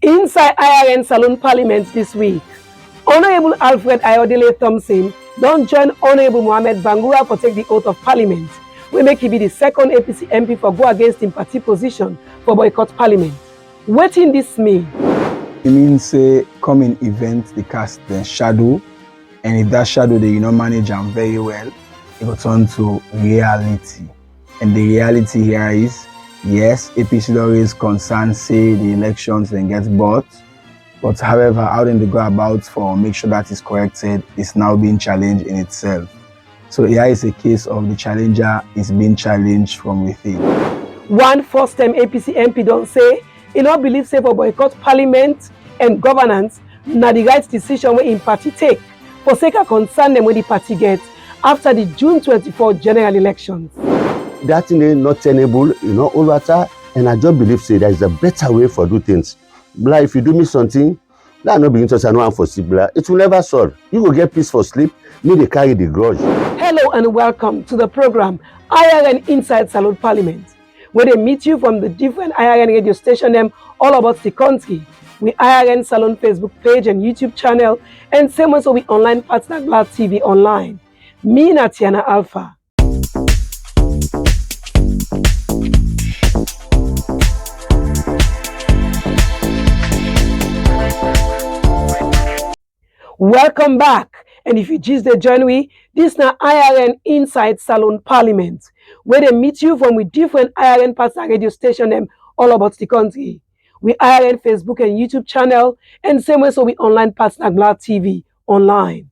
Inside IRN Salone Parliament this week, Honorable Alfred Ayodele Thompson don join Honorable Mohamed Bangura for take the oath of Parliament, wey make he be the second APC MP for go against him party position for boycott Parliament. Wetin this mean? It means say come in event they cast the shadow, and if that shadow they manage them very well, it will turn to reality. And the reality here is, yes, APC always concerned say the elections then get bought, but however, how then they go about for make sure that is corrected is now being challenged in itself. So here is a case of the challenger is being challenged from within. One first-time APC MP don't say he not believe say for boycott Parliament and governance na the right decision wey im party take for sake of concern them wey the party get after the June 24 general elections. That thing is not tenable, all that, and I just believe say there is a better way for do things. Blah, if you do me something, that not be interested, no one for sleep, blah, it will never solve. You go get peace for sleep, me they carry the grudge. Hello and welcome to the program IRN Inside Salone Parliament, where they meet you from the different IRN radio station them all about the country. We IRN Salone Facebook page and YouTube channel, and same also we online partner Glad TV online. Me Natiana Alpha. Welcome back, and if you just join we, this now IRN Inside Salone Parliament, where they meet you from with different IRN partner radio station them all about the country. We IRN Facebook and YouTube channel, and same way so we online partner Glad TV online.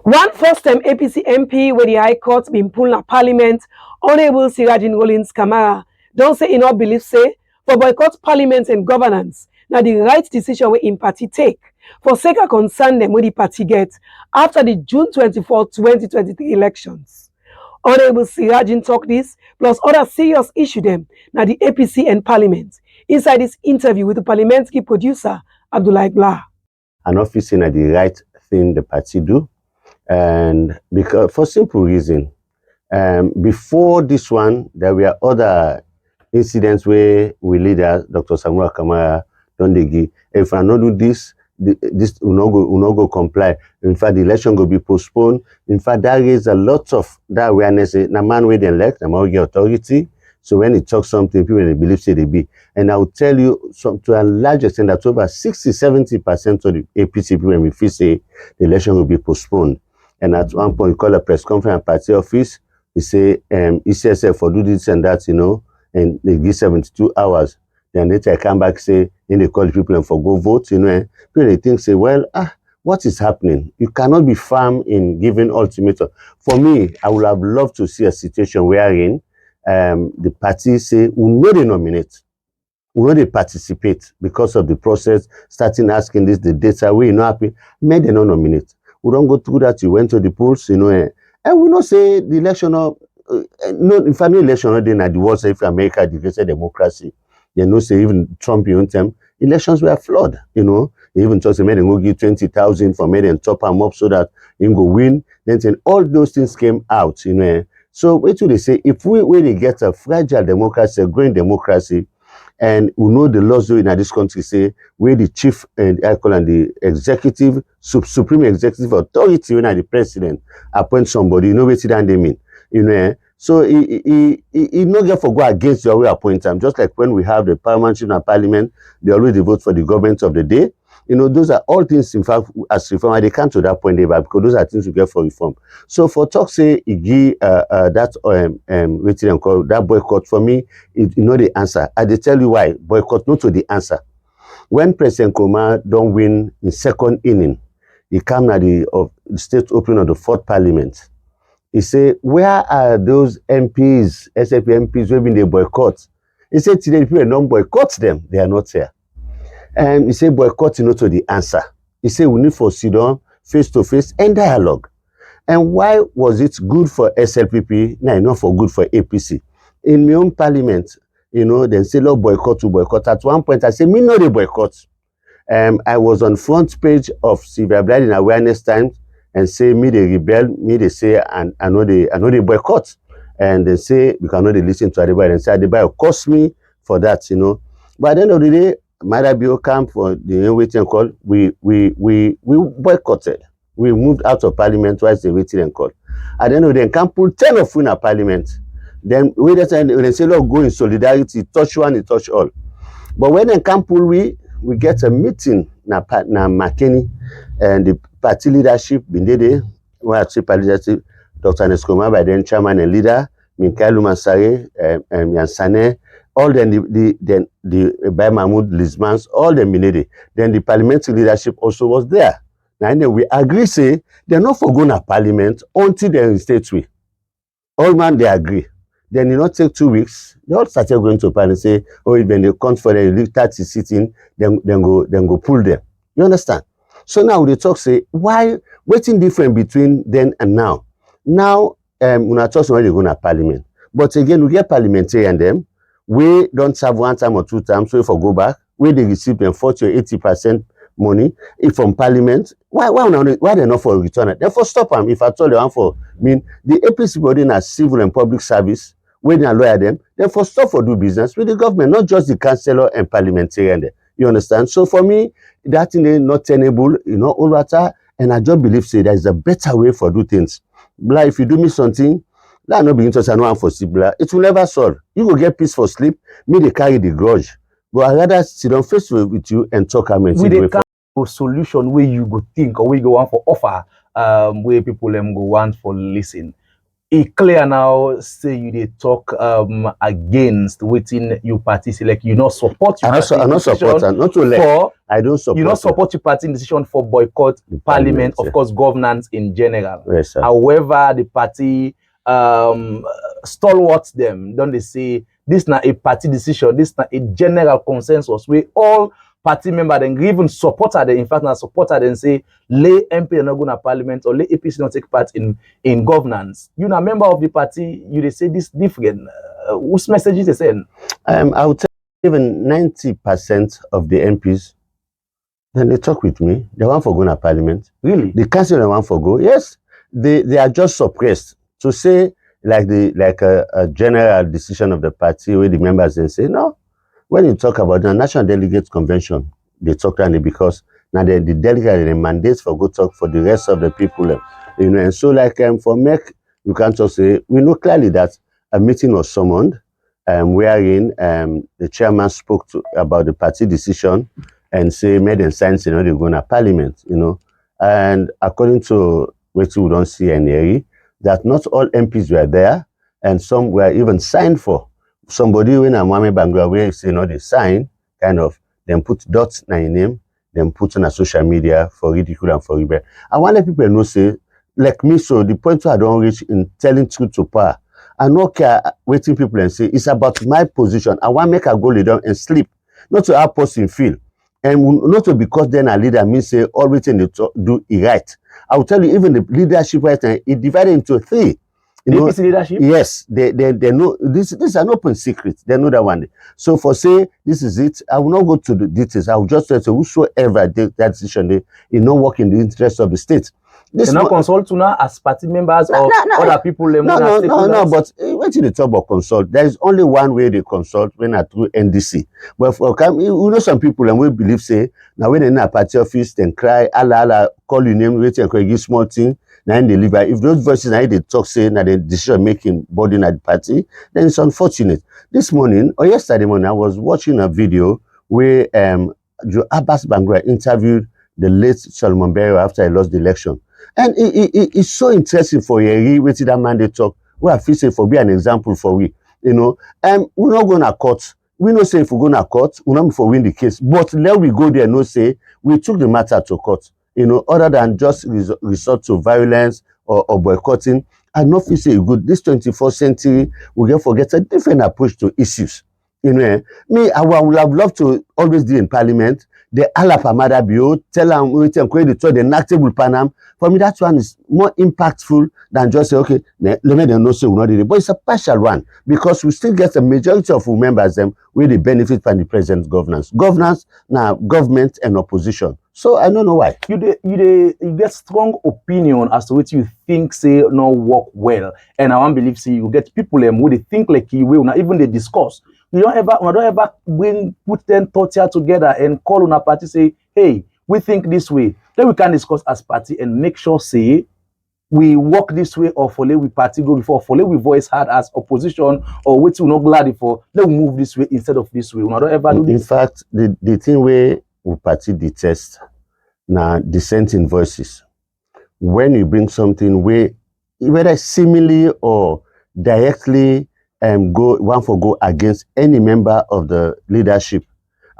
One first-time APC MP where the High Court been pulled na Parliament, Honorable Sirajin Rollins Kamara, don't say he not believe say for boycott Parliament and governance na the right decision where in party take for sake of concern them where the party get after the June 24, 2023 elections. Honorable Sirajin talk this plus other serious issue them na the APC and Parliament inside this interview with the parliamentary producer Abdullah Blah. An office in the right thing the party do, and because for simple reason, before this one there were other incidents where we leader Dr. Samuel Kamara don't they give if I not do this will not go comply. In fact, the election will be postponed. In fact, that raised a lot of that awareness. Na man wey dey elect, na man wey get authority. So when he talks something, people they believe say they be. And I will tell you to a large extent that over 60-70% of the APC people when we feel say the election will be postponed. And at one point, we call a press conference at party office. They say ECSF for do this and that, and they give 72 hours. Then later I come back say, then they call the people and for go vote, and people they think say, well, what is happening? You cannot be firm in giving ultimatum. For me, I would have loved to see a situation wherein the party say, we know they nominate, we know they participate because of the process, starting asking this, the data, we not happy, may they not nominate. We don't go through that, you went to the polls, and we not say the election, no, in fact, no election, not then at the world, if America defeated democracy. You know, say even Trump, them elections were flawed. They even talk say made them go give 20,000 for made them top them up so that him go win. Then all those things came out. So wait till they say if we really get a fragile democracy, a growing democracy, and we know the laws in this country say where the chief and I call and the executive supreme executive authority when the president appoint somebody, what that they mean, So he not get for go against your way appoint them. Just like when we have the parliament, they already vote for the government of the day. Those are all things, in fact, as reform, they can't to that point, because those are things we get for reform. So for talk say, he give that call that boycott for me, the answer. I they tell you why boycott not to the answer. When President Koma don't win in second inning, he come at the state opening of the fourth parliament. He say, where are those MPs, SAP MPs, who have been they boycott? He said, today people don't boycott them. They are not here. And he said, boycott not to the answer. He said, we need for sit down, face-to-face, and dialogue. And why was it good for SLPP? No, not for good for APC. In my own parliament, then say, Lord, boycott to boycott. At one point, I said, me no they boycott. I was on front page of Civil Blood in Awareness Times, and say me they rebel, me they say and I know they boycott, and they say we cannot listen to everybody and say Adebayo cost me for that, But at the end of the day, Madabio camp for the waiting call, we boycotted. We moved out of parliament whilst they waited and called. And then they can pull 10 of in a parliament. Then we just when they say, look, go in solidarity, touch one, it touch all. But when they can pull, we get a meeting na Makeni and the party leadership Bindede, where party leadership, Dr. Neskoma, by then chairman and leader, Minkael Lumasare, Yansane, all then the by Mahmoud Lismans, all the Minede. Then the parliamentary leadership also was there. Now then we agree, say they're not for going to parliament until they're in state way. All man they agree. Then you not take 2 weeks, they all started going to parliament and say, oh, when they come for the 30 sitting, then go pull them. You understand? So now they talk say, why waiting different between then and now? Now when I talk when they go to parliament. But again, we get parliamentarian them. We don't serve 1 time or 2 times, so if I go back, where they receive them 40 or 80% money if from parliament, why they not for return it? Therefore stop them. If I told you for mean the APC body na civil and public service, when they lawyer them, therefore stop for do business with the government, not just the councillor and parliamentarian. You understand? So for me, that thing is not tenable, you know, all water, and I just believe say there is a better way for do things. Like if you do me something, that not be interested no one for sleep, it will never solve. You go get peace for sleep, me they carry the grudge. But I rather sit down face with you and talk about with the kind of solution where you go think or where you go want for offer, where people go want for listen. It clear now say you they talk against waiting you party like you not support your I not support not to let for I don't support you not support your party decision for boycott the parliament, of course governance in general. Yes, sir. However, the party stalwarts them, don't they say this not a party decision, this not a general consensus where all party member then even supporter them, in fact not supporter then say lay MP not go to parliament or lay APC not take part in governance. You know member of the party, you they say this different. Whose message is they saying? I would say even 90% of the MPs then they talk with me. They want for go to parliament. Really? The council they want for go. Yes, they are just suppressed to say like a general decision of the party where the members then say no. When you talk about the National Delegates Convention, they talk only because now the delegate the mandates for go talk for the rest of the people, you know. And so like for MEC, you can't just say we know clearly that a meeting was summoned, wherein the chairman spoke about the party decision and say made and signs, you know, they're going to parliament, you know. And according to which we don't see any, that not all MPs were there, and some were even signed for. Somebody when a Mohamed Bangura where say no they sign kind of then put dots in your name, then put on a social media for ridicule and for rebel. I want let people know say like me, so the point where I don't reach in telling truth to power. I no care waiting people and say it's about my position. I want make a go lay down and sleep, not to have person feel, and not to because then a leader means say all waiting they do it right. I will tell you even the leadership right now it divided into 3. You know, APC leadership? Yes, they know this is an open secret. They know that one. So for say this is it, I will not go to the details. I will just say whosoever did that decision, they not work in the interest of the state. They not consult to now as party members or other people. No. But when they talk about consult, there is only one way they consult when I through NDC. But for you know some people and we believe say now when they in a party office then cry Allah call your name wait and give small thing. Now they leave. If those voices now they talk say now the decision making body at the party, then it's unfortunate. This morning or yesterday morning, I was watching a video where Abbas Bangura interviewed the late Salone after he lost the election. And it's so interesting for you waiting that man they talk. We have say for be an example for we, you know. We're not gonna court. We no say if we're gonna court, we're not for win the case. But let we go there, no say we took the matter to court. You know, other than just resort to violence or boycotting, I not feel say good. This 21st century, we can forget a different approach to issues. You know, me, I would have loved to always be in parliament. The Alapamada Bio, tell them we can create the enactable Panam. For me, that one is more impactful than just say, okay, let me know say we not it. But it's a partial one because we still get a majority of members them where they benefit from the present governance. Governance now, government and opposition. So I don't know why. You get strong opinion as to what you think say no work well. And I want believe say you get people who they think like you will now even they discuss we don't ever put 10 thoughts here together and call on a party, say, hey, we think this way. Then we can discuss as party and make sure, say, we walk this way or follow we party go before, follow we voice hard as opposition or wait to not glad for, let we move this way instead of this way. We don't ever do this. In fact, the thing where we party detest now dissenting voices. When you bring something where whether seemingly or directly go against any member of the leadership,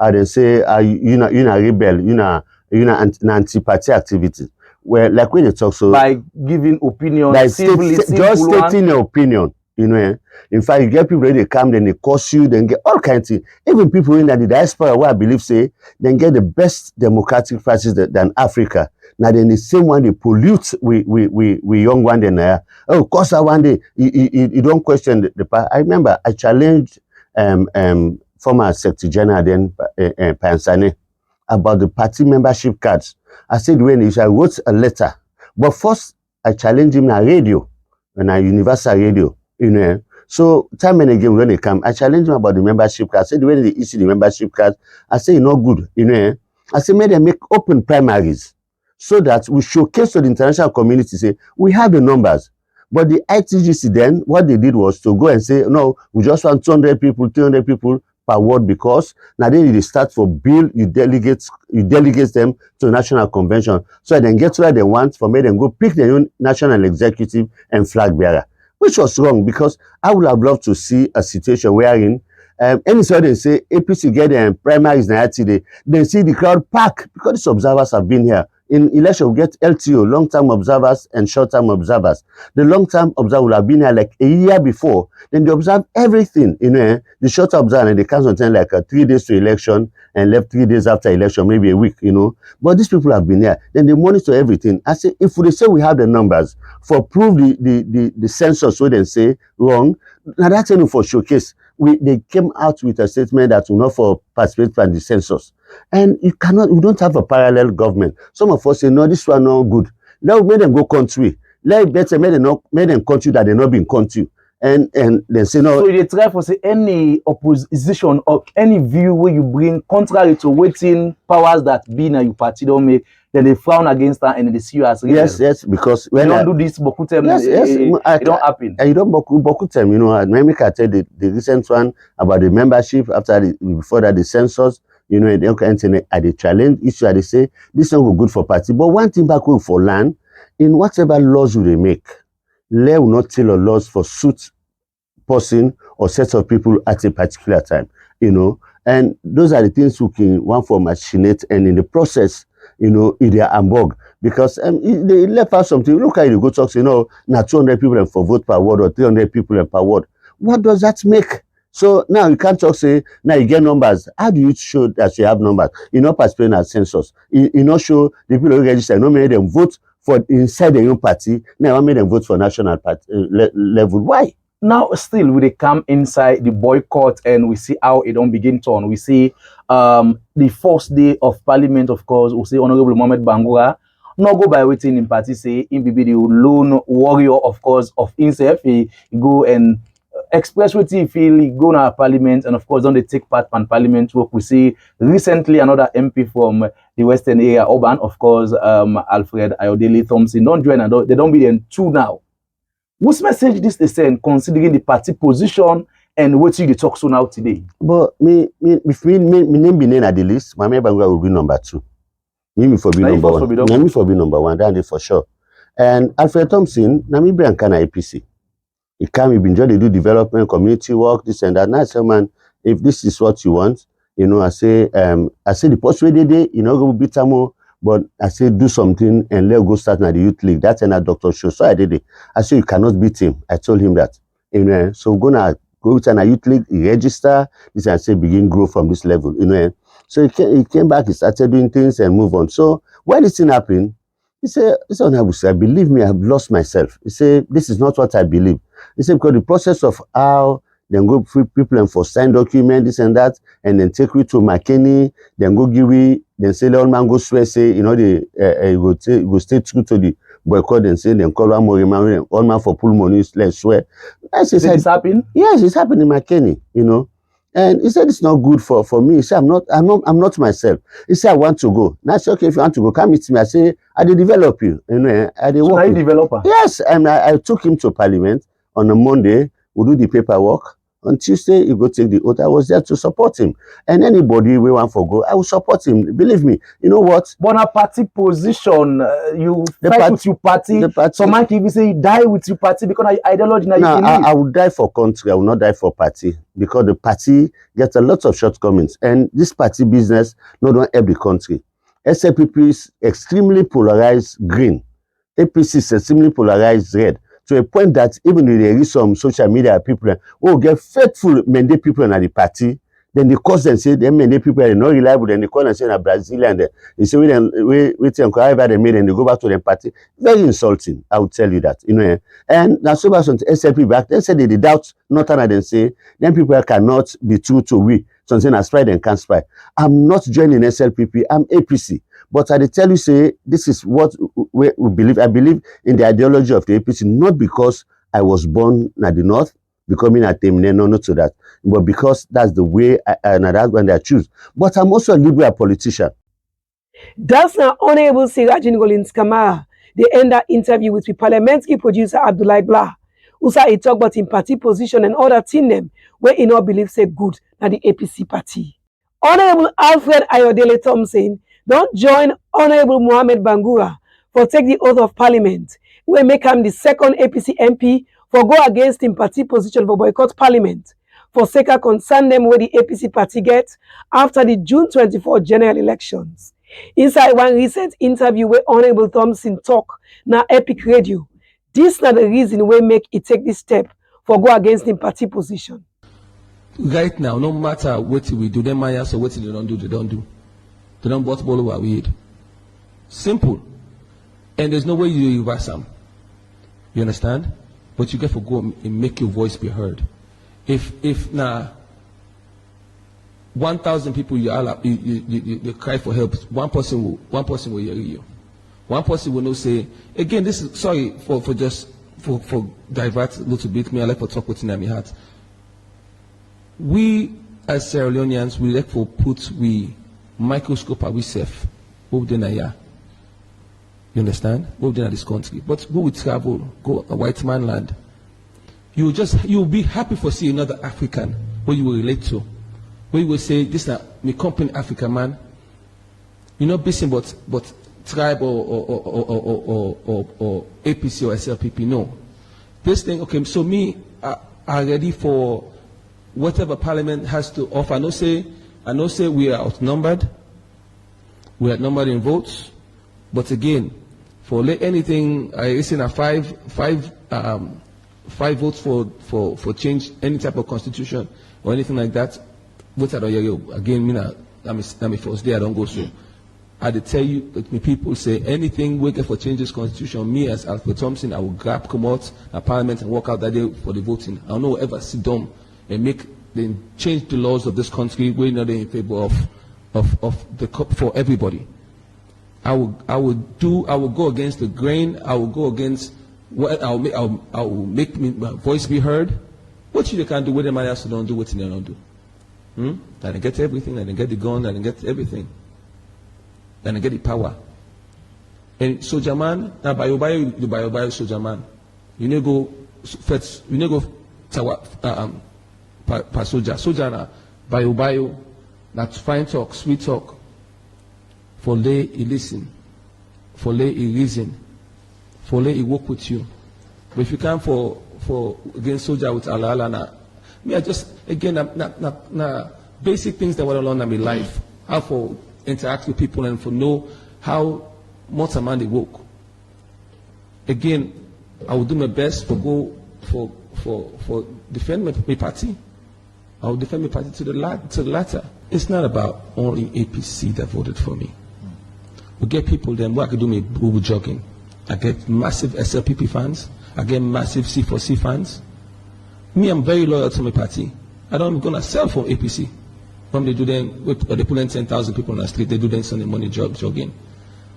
and they say you know rebel, you know anti-party activity. Well, like when you talk so by giving opinion, just stating your opinion, you know. In fact, you get people ready to come, then they curse you, then get all kinds of things. Even people in the diaspora, where I believe say, then get the best democratic practices than Africa. Now then the same one they pollute we young one then oh, cause one day you don't question the part. I remember I challenged former Secretary General then Pansane about the party membership cards. I said when I wrote a letter, but first I challenged him on radio, on a universal radio, you know. So time and again when they come, I challenged him about the membership card. I said when they issue the membership card, I say it's not good, you know. I said may they make open primaries so that we showcase to the international community, say we have the numbers. But the ITGC then, what they did was to go and say, no, we just want 200 people, 300 people per ward, because now then you start for bill, you delegate them to national convention. So then get what they want for me, then go pick their own national executive and flag bearer, which was wrong, because I would have loved to see a situation wherein any sort they say APC get them primaries now today, they see the crowd pack because these observers have been here. In election, we get LTO, long-term observers and short-term observers. The long-term observer will have been here like a year before. Then they observe everything, you know. The short-term observer, and they can't something like 3 days to election and left 3 days after election, maybe a week, you know. But these people have been here. Then they monitor everything. I say, if they say we have the numbers for prove the census, so they say wrong, now that's only for showcase. They came out with a statement that will not for participate in the census. And we don't have a parallel government. Some of us say, no, this one not good. Let make them go country. Let better make them country that they not been country. And they say no. So they try for say any opposition or any view where you bring contrary to waiting powers that be in your party don't make, then they frown against that and they see you as rebel. Yes, because when you don't do this, Bokutem, it don't happen. You don't Bokutem, you know. Maybe I tell the recent one about the membership before that the census. You know, they don't internet at the challenge issue. They say this one will good for party. But one thing back for land, in whatever laws they make, they will not tell a laws for suit person or set of people at a particular time. You know, and those are the things who can one for machinate, and in the process, you know, they are ambog because they left out something. Look at you go talk, you know, now 200 people for vote per ward or 300 people per ward. What does that make? So now you can't talk say now you get numbers. How do you show that you have numbers? You not participating at census. You not show the people who register. No make them vote for inside their own party. Now I made them vote for national party level. Why? Now still we come inside the boycott and we see how it don't begin to on. We see the first day of parliament, of course, we see Honorable Mohamed Bangura not go by waiting in party say him be the lone warrior, of course, of himself. He go and express what he feel, he go to parliament, and of course don't they take part in parliament work. We see recently another MP from the western area, Urban, of course, Alfred, Ayodele, Thompson, don't join and they don't be in two now. Whose message this they send considering the party position and what you talk so now today? But if me name be named at the list, Mohamed Bangura will be number 2. Me for be number 1. Me for be number 1, that is for sure. And Alfred Thompson, Namibia and Kana APC. He come, he been trying to do development, community work, this and that. Now I say, man, if this is what you want, you know, I say the post way they, you know, go beat more, but I say do something and let go start at the youth league. That's another doctor show. So I did it. I say you cannot beat him. I told him that. You know, so gonna go to a youth league, he register, this and say begin grow from this level, you know. So he came back, he started doing things and move on. So when this thing happened, he said, believe me, I've lost myself. He said, this is not what I believe. He said, because the process of how then go free people and for sign document, this and that, and then take you to McKinney, then go give you, then say, the man go swear, say, you know, go stay true to the boycott and say, then call one more man, all man for pull money, let's swear. Did this happen? Yes, it's happened in McKinney, you know. And he said it's not good for me. He said I'm not myself. He said I want to go. And I said, okay, if you want to go, come meet me. I say I did develop you. You know, I did So work. now you developer? Yes, and I took him to Parliament on a Monday. We do the paperwork. On Tuesday, he go take the oath. I was there to support him. And anybody we want for go, I will support him. Believe me. You know what? But a party position, you The fight part- with your party. the party- Some man can even say you die with your party because of ideology. Now No, you I will die for country. I will not die for party because the party gets a lot of shortcomings. And this party business not don help the country. SLPP is extremely polarized green. APC is extremely polarized red. To a point that even if there is some social media people who get faithful mandate people in the party, then they cause them say them mandate people are not reliable, then they call them say na Brazilian. They say we however they made and they go back to their party. Very insulting, I would tell you that. You know, and now so much on SLP back, they say they doubt nothing and then say then people cannot be true to we. Something as spy and can't spy. I'm not joining SLPP, I'm APC. But I tell you, say, this is what we believe. I believe in the ideology of the APC, not because I was born in the north, becoming a Temne, no, not to that, but because that's the way and that's when I choose. But I'm also a liberal politician. That's now Honorable Sirajin Golins Kamara. They end that interview with the parliamentary producer Abdullah Blah, who said he talk about in party position and other thing them where he not believe say good na the APC party. Honorable Alfred Ayodele Thompson don't join Honorable Mohamed Bangura for take the oath of parliament, where make him the second APC MP for go against him party position for boycott parliament, for sake of concern them where the APC party get after the June 24 general elections. Inside one recent interview where Honorable Thompson talk na Epic Radio, this na the reason we make it take this step for go against him party position. Right now, no matter what we do, them mayas or what they don't do, they don't do. They don't bottle ball over weed. Simple. And there's no way you reverse them. You understand? But you get to go and make your voice be heard. If now 1,000 people you cry for help, one person will hear you. One person will not say, again, this is sorry for divert a little bit. Me, I like to talk what's in my heart. We as Sierra Leoneans, we like to put microscope at ourselves. What we you understand? What we in this country. But when we travel, go a white man land, you'll be happy for seeing another African who you will relate to. Where you will say, this is my company African man. You're not basing but tribe or APC or SLPP. No. This thing, okay, so me are ready for whatever Parliament has to offer. I know say we are outnumbered. We are outnumbered in votes. But again, for anything, I listen at five votes for change any type of constitution or anything like that. What again, I'm first day I don't go so. I tell you, the people say anything waiting for changes constitution. Me as Alfred Thompson, I will grab come out at Parliament and walk out that day for the voting. I don't know ever sit down and change the laws of this country. We're not in favor of the for everybody. I will go against the grain. I will go against what I will make my voice be heard. What you can do, what the man has to don't do, what they don't do. I didn't get everything. I didn't get the gun. I didn't get everything. I didn't get the power. And soldier man, now by the soldier man, you need go first. You need go pa soldier na by that fine talk, sweet talk. For lay he listen, for lay he reason, for lay he work with you. But if you come for against soldier with Allah na. Me, I just, again, basic things that were along in my life. How for interact with people and for know how much a man they work. Again, I will do my best for defend my party. I will defend my party to the latter. It's not about only APC that voted for me. We get people then where I can do my boo jogging. I get massive SLPP fans. I get massive C4C fans. Me, I'm very loyal to my party. I'm going to sell for APC. When they do then, they put in 10,000 people on the street, they do then Sunday morning jogging.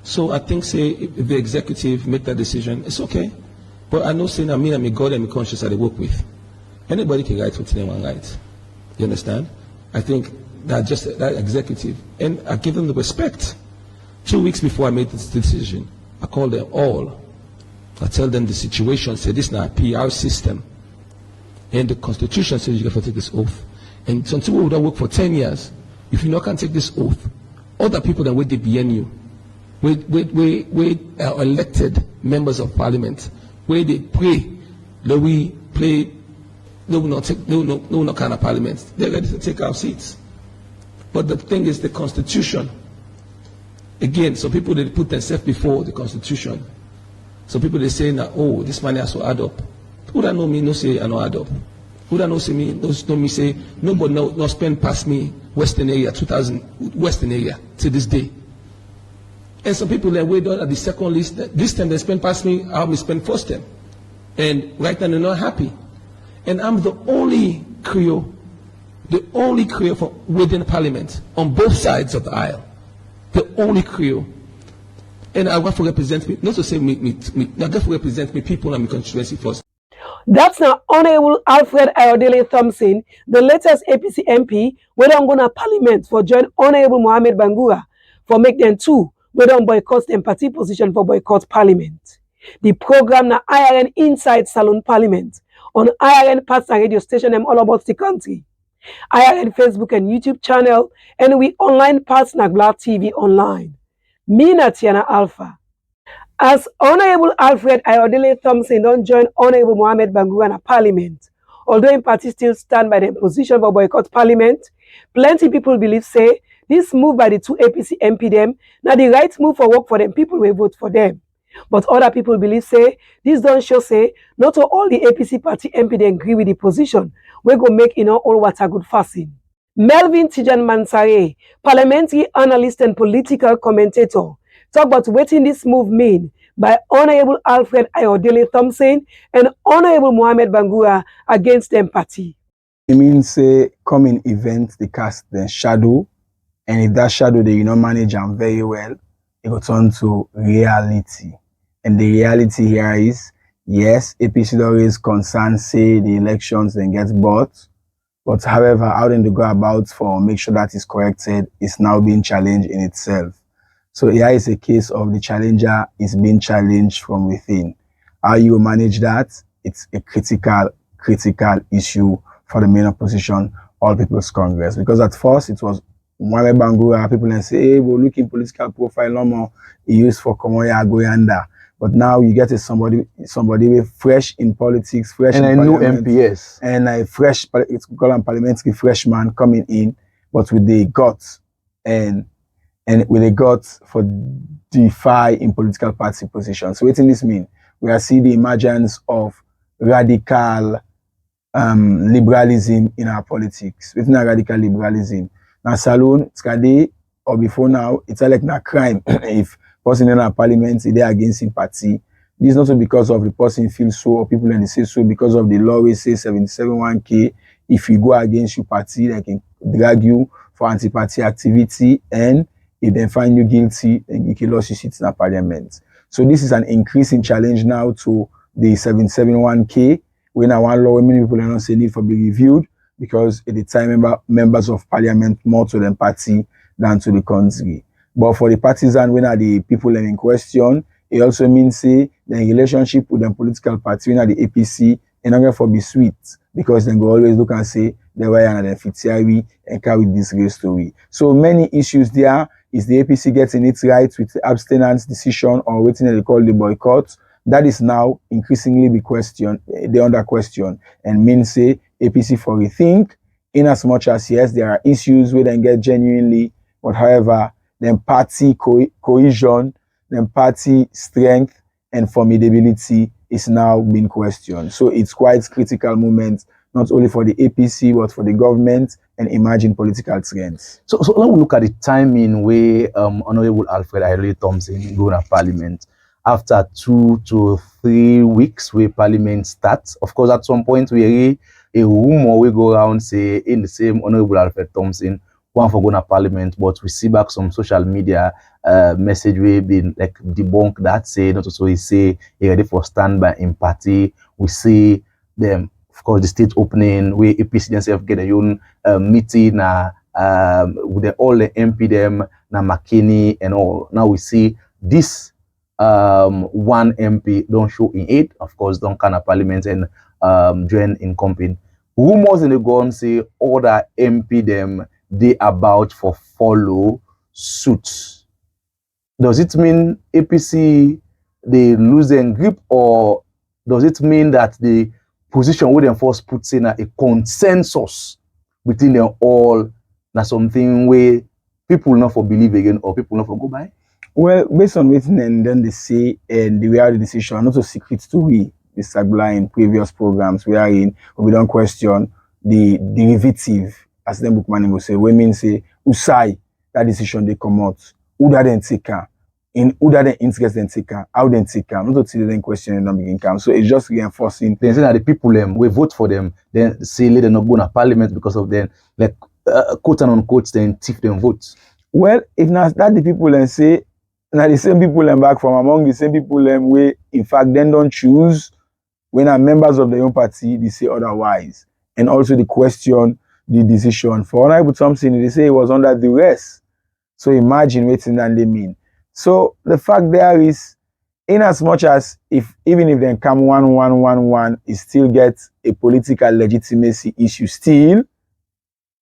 So I think, say, if the executive make that decision, it's okay. But I know saying that me and my God and my conscience that they work with. Anybody can write what they want to write. You understand? I think that just that executive, and I give them the respect. 2 weeks before I made this decision, I called them all. I tell them the situation, say this is not a PR system. And the Constitution says you have to take this oath. And some people who don't work for 10 years, if you not can take this oath, other people that wait they behind you, we are elected members of parliament, where they pray that we play, no kind of parliament. They're ready to take our seats. But the thing is the Constitution. Again, some people they put themselves before the Constitution. Some people they say that, oh, this money has to add up. Who that know me no say I no add up. Who that know say me know me say nobody no spend past me Western area 2000 Western area to this day. And some people that wait at the second list. This time they spend past me, I'll be spend first time. And right now they're not happy. And I'm the only Creole from within Parliament on both sides of the aisle. The only Creole. And I want to represent me, not to say me, I got to represent me people and my constituency first. That's now Honorable Alfred Ayodele Thompson, the latest APC MP, we don't go to Parliament for join Honorable Mohamed Bangura for make them two, we don't boycott them party position for boycott Parliament. The program na IRN inside Salone Parliament on IRN partner radio station them all about the country. IRN Facebook and YouTube channel, and we online partner Black TV online. Me na Tiana Alpha. As Honorable Alfred Ayodele Thompson don't join Honorable Mohamed Bangura na Parliament, although in party still stand by their position for boycott Parliament, plenty people believe say this move by the two APC MP them na the right move for work for them people will vote for them. But other people believe say this don't show say not all the APC party MP they agree with the position. We go make all water good fasting. Melvin Tijan Mansare, parliamentary analyst and political commentator, talk about what this move mean by Honorable Alfred Ayodele Thompson and Honorable Mohamed Bangura against them party. It means say coming events they cast the shadow, and if that shadow they manage them very well, it will turn to reality. And the reality here is, yes, APC always concerned say the elections then get bought. But however, how they go about for make sure that is corrected is now being challenged in itself. So here is a case of the challenger is being challenged from within. How you manage that? It's a critical issue for the main opposition, All People's Congress. Because at first it was Mohamed Bangura, people and say, hey, we're looking political profile no more, he used for Komoya Goyanda. But now you get somebody with fresh in politics, fresh and in a new parliament, MPS. and a fresh, it's called a parliamentary freshman coming in, but with the guts and with the guts for defy in political party positions. So what does this mean? We are seeing the emergence of radical liberalism in our politics. Within a radical liberalism. Now Salone, Skade, or before now, it's like a crime if person in our parliament is there against him party. This is not because of the person feels so or people and they say so because of the law we say 77(1)K. If you go against your party, they can drag you for anti-party activity, and if they find you guilty, then you can lose your seat in the parliament. So this is an increasing challenge now to the 77(1)K. When I want law, many people are not saying need for be reviewed because at the time members of parliament more to the party than to the country. But for the partisan, when are the people in question, it also means say the relationship with the political party, when are the APC, and not for be sweet because they go always look and say the way and the fitiari and carry this real story. So many issues there. Is the APC getting it right with the abstinence decision or waiting they call the boycott? That is now increasingly the under question, and means say APC for rethink in as much as yes there are issues where they get genuinely, but however then party cohesion, then party strength and formidability is now being questioned. So it's quite critical moment, not only for the APC, but for the government and emerging political trends. So let me look at the timing where Honorable Alfred Ayodele Thompson go to Parliament. After 2 to 3 weeks where Parliament starts, of course, at some point we hear a rumor we go around say in the same Honorable Alfred Thompson one for going to Parliament, but we see back some social media message we been like debunk that say not also he say he ready for standby in party. We see them of course, the state opening, where APC themselves get their own meeting with all the MP them, na McKinney and all. Now we see this one MP don't show in it, of course, don't come to parliament and join in company. Rumors in the go on say other MP them they about for follow suit. Does it mean APC they lose their grip, or does it mean that the position where them first puts in a consensus between them all, na something where people not for believe again or people not for go by? Well, based on waiting and then they say and the way the decision, not a secret to we, this Sagla in previous programs we don't question the derivative, as the bookman will say, women say, Usai, that decision they come out, who that then take her, in who that then interest then take her, how then take her, not to then question and not begin come. So it's just reinforcing. They say that the people we vote for them, then say they're not going to parliament because of them, like quote and unquote, then thief them votes. Well, if not that the people then say, now the same people and back from among the same people and we in fact then don't choose when are members of their own party they say otherwise, and also the question the decision for Honorable Thompson they say it was under duress. So imagine waiting and they mean. So the fact there is, in as much as even if they come 1-1-1-1, it still gets a political legitimacy issue still.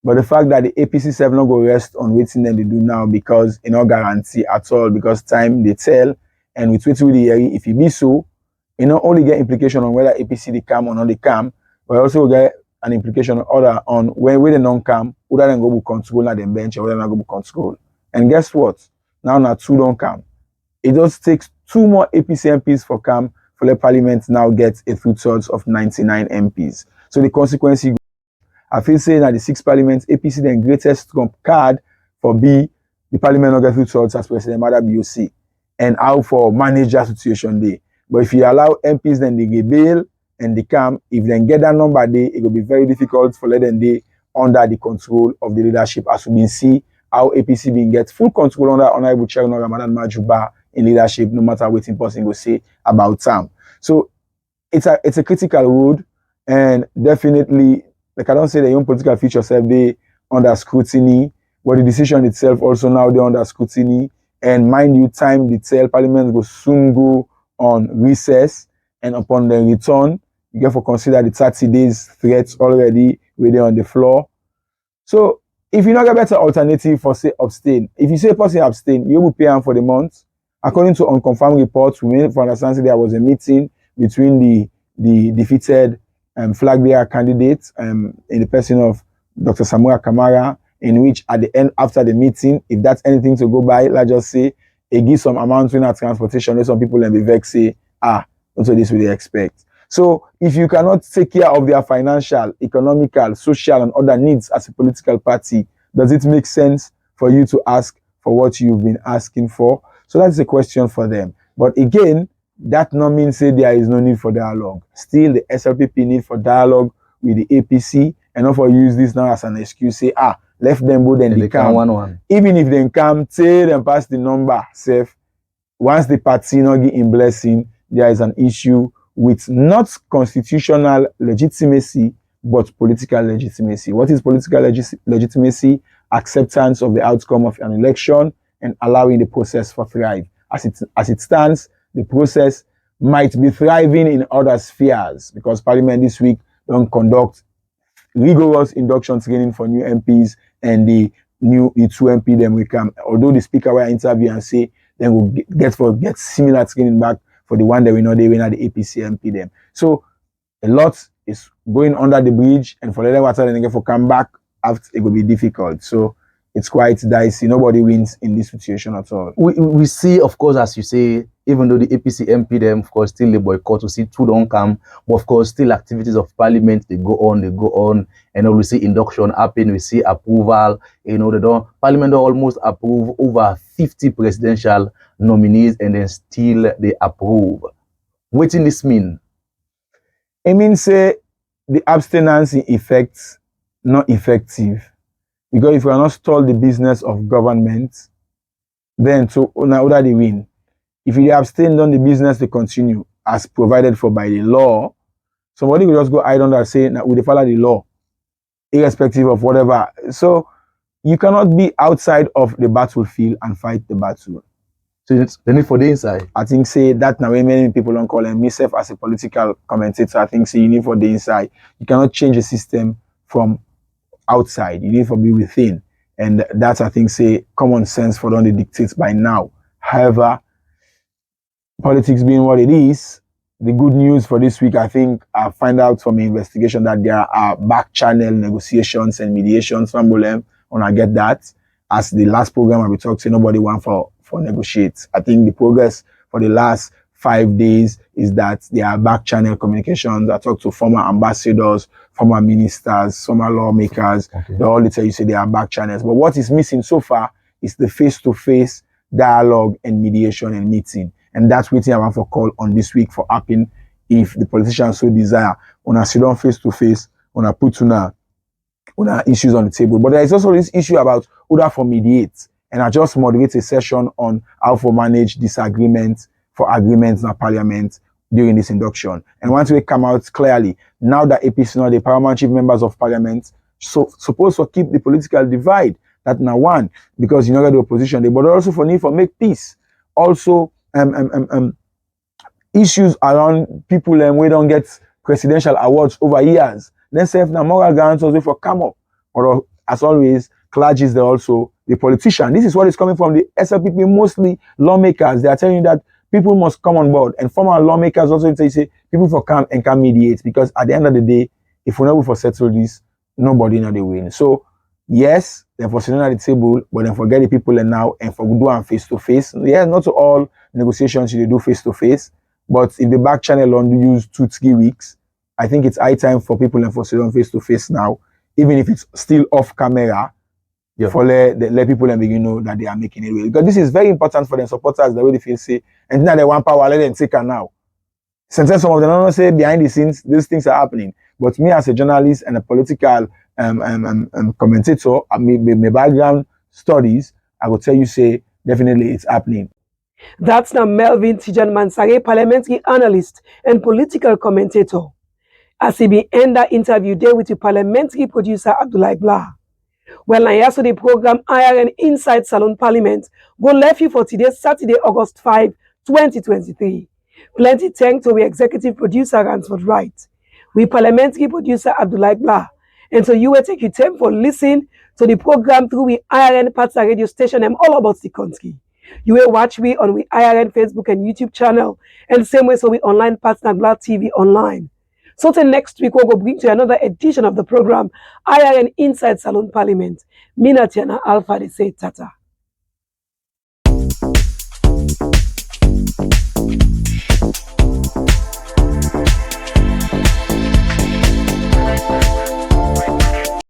But the fact that the APC 7 not go rest on waiting them they do now because it no guarantee at all, because time they tell, and with waiting with the hearing, if it be so, it not only get implication on whether APC they come or not they come, but also get an implication on when they don't come, whether they go to control at the bench or whether they go to control. And guess what? Now two don't come. It just takes 2 more APC MPs for come for the parliament now get a 2/3 of 99 MPs. So the consequence I feel saying that the 6 parliaments, APC the greatest trump card for B, the parliament not get 2/3 as President Mada BOC. And how for manage that situation there. But if you allow MPs then they get bail and they come, if they get that number there, it will be very difficult for them they under the control of the leadership, as we can see how APC being get full control under Honorable Chairman Ramadan Majuba in leadership, no matter what in person will say about Sam. So it's a critical road, and definitely, like I don't say the own political future self they under scrutiny, but the decision itself also now they under scrutiny. And mind you, time the tell parliament will soon go on recess, and upon the return, you get for consider the 30 days threats already where they on the floor. So if you not get better alternative for say abstain, if you say person abstain, you will pay him for the month. According to unconfirmed reports, we made for understand there was a meeting between the defeated flag bearer candidate in the person of Dr. Samura Kamara, in which at the end after the meeting, if that's anything to go by, let's just say it gives some amount in our transportation, where some people and be vexed say, that's what this will they expect. So if you cannot take care of their financial, economical, social, and other needs as a political party, does it make sense for you to ask for what you've been asking for? So that's a question for them. But again, that not mean say there is no need for dialogue. Still, the SLPP need for dialogue with the APC, and not for use this now as an excuse, say, left them go, then they come. 1-1. Even if they come, tell them pass the number, safe. Once the party not get in blessing, there is an issue with not constitutional legitimacy, but political legitimacy. What is political legitimacy? Acceptance of the outcome of an election and allowing the process for thrive. As it stands, the process might be thriving in other spheres, because Parliament this week don't conduct rigorous induction training for new MPs, and the 2 MP then will come. Although the speaker will interview and say then will get similar training back for the one that we know they win at the APC MP them. So a lot is going under the bridge, and for the water then for come back after it will be difficult. So it's quite dicey. Nobody wins in this situation at all. We see, of course, as you say, even though the APC MP them, of course, still the boycott, we see 2 don't come, but of course, still activities of parliament, they go on, and then we see induction happen, we see approval, parliament don't almost approve over 50 presidential nominees, and then still they approve. What does this mean? It means say the abstinence in effect not effective. Because if we are not stall the business of government, then so now that they win. If you abstain on the business, they continue as provided for by the law. Somebody will just go hide under say that we follow the law, irrespective of whatever. So you cannot be outside of the battlefield and fight the battle. So it's the need for the inside. I think say that now many people don't call him myself as a political commentator. I think say you need for the inside. You cannot change the system from outside. You need to be within. And that's I think say common sense for them to dictate by now. However, politics being what it is, the good news for this week, I think I find out from the investigation that there are back channel negotiations and mediations from Bolem. When I get that, as the last program we talked to, nobody want for negotiate. I think the progress for the last 5 days is that there are back channel communications. I talked to former ambassadors, former ministers, former lawmakers. Okay. They all tell you say they are back channels. But what is missing so far is the face-to-face dialogue and mediation and meeting. And that's what I want for call on this week for happen if the politicians so desire. When I sit down face-to-face, when I put on issues on the table. But there is also this issue about who for mediate. And I just moderate a session on how to manage disagreements for agreements in parliament during this induction. And once we come out clearly, now that APC now the paramount chief members of parliament, so supposed to keep the political divide. That now one, because you know the opposition, but also for need for make peace. Also, issues around people we don't get presidential awards over years. Then say if the moral guarantors for come up. Or as always, clergy is also the politician. This is what is coming from the SLPP, mostly lawmakers. They are telling you that people must come on board. And former lawmakers also say people for come and can mediate, because at the end of the day, if we're not for settle this, nobody know they win. So yes, then for sitting at the table, but then forget the people and now and for do and face to face. Yeah, not all negotiations you do face to face, but if the back channel on use 2-3 weeks, I think it's high time for people and for sitting face to face now, even if it's still off camera. Yeah. For let people and begin know that they are making it real. Because this is very important for them supporters, the way they feel say, and now they want power, let them take her now. Sometimes some of them don't say behind the scenes, these things are happening. But me as a journalist and a political commentator, my background studies, I will tell you say definitely it's happening. That's now Melvin Tijan Mansare, parliamentary analyst and political commentator. As he be end that interview there with the parliamentary producer Abdullah Blah. Well, now yesterday program IRN Inside Salone Parliament go left you for today, Saturday, August 5, 2023. Plenty thanks to the executive producer Ransford Wright. We parliamentary producer Abdullah Blah. And so you will take your time for listening to the program through the IRN partner radio station and all about the country. You will watch me on the IRN Facebook and YouTube channel, and the same way so we online partner Glad TV online. So till next week, we'll go bring to you another edition of the program, IRN Inside Salone Parliament. Mina Tiana Alfred say tata.